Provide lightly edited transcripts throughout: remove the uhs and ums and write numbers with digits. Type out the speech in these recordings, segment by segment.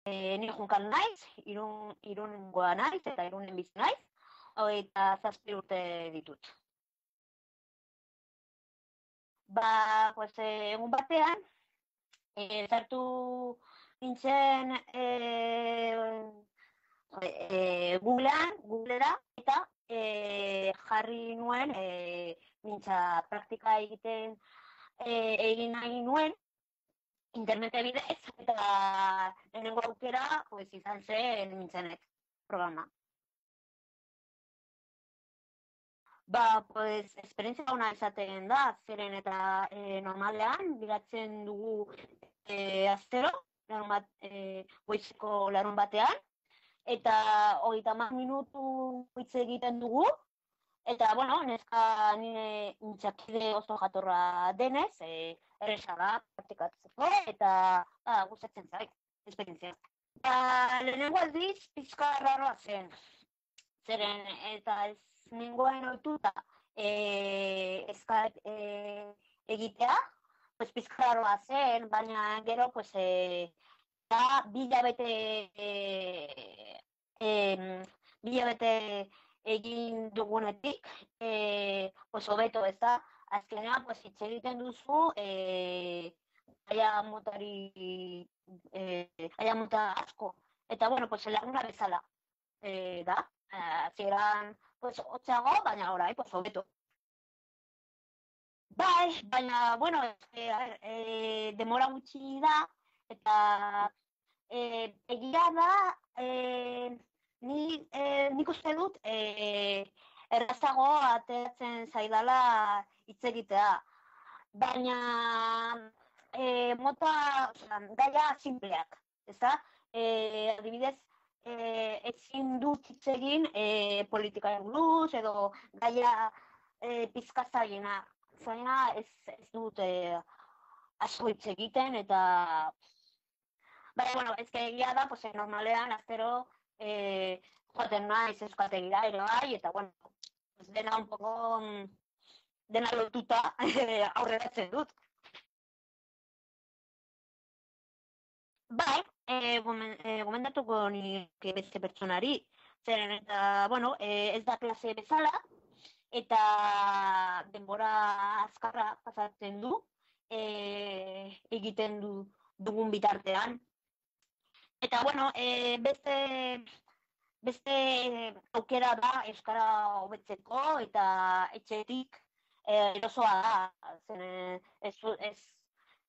Ni junkan naiz, irungoa naiz, eta irunen bizi naiz, 27 urte ditut. Pues, egun batean, sartu nintzen Googlera, eta jarri nuen mintza praktika egin nahi nuen internete bidez, eta lehenengo aukera pues, izan zen mintzenet programa. Pues, esperientzia ona izaten da, zeren eta normalean, bilatzen dugu astero, goizeko larun batean, eta 30 minutu hitz egiten dugu, eta, bueno, neska nire mintzakide oso jatorra denez, erresa da praktikatzeko, eta gustatzen zait, esperientzia. Lehenengo aldiz, pixka raroa zen, zeren eta ez nengoen ohituta egitea, pues pixka raroa zen, baina gero, pues, bilabete egin dugunetik, pues hobeto, ez da, azkenean, pues hitz egiten duzu, aia mota asko. Eta, bueno, pues laguna bezala, da, hasieran, pues hotzago, baina orai, pues hobeto. Bai, baina, bueno, demora gutxi da, eta egia da, nik uste dut errazago ateratzen zaidala hitz egitea. Baina gaia simpleak, ezta? Adibidez, ezin dut hitz egin politikaren buruz edo gaia pizka zailena. Zaina ez dut asko hitz egiten eta bueno, ez egia da, pues normalean astero joaten naiz euskategira ere bai, eta bueno, dena un poco dena lotuta aurreratzen dut. Bai, gomendatuko nire beste pertsonari, zeren eta, bueno, ez da klase bezala, eta denbora azkarra pasatzen du, egiten dugun bitartean. Eta, bueno, beste aukera da euskara hobetzeko eta etxetik erosoa da.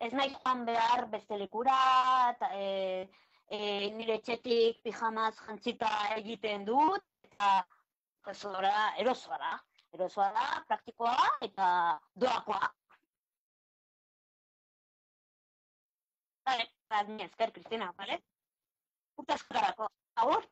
Ez nahi joan behar beste lekura, nire etxetik pijamaz jantzita egiten dut, eta erosoa da. Erosoa da, praktikoa eta doakoa. Bale, ni esker, Kristina, bale? Urte askorarako. Agur?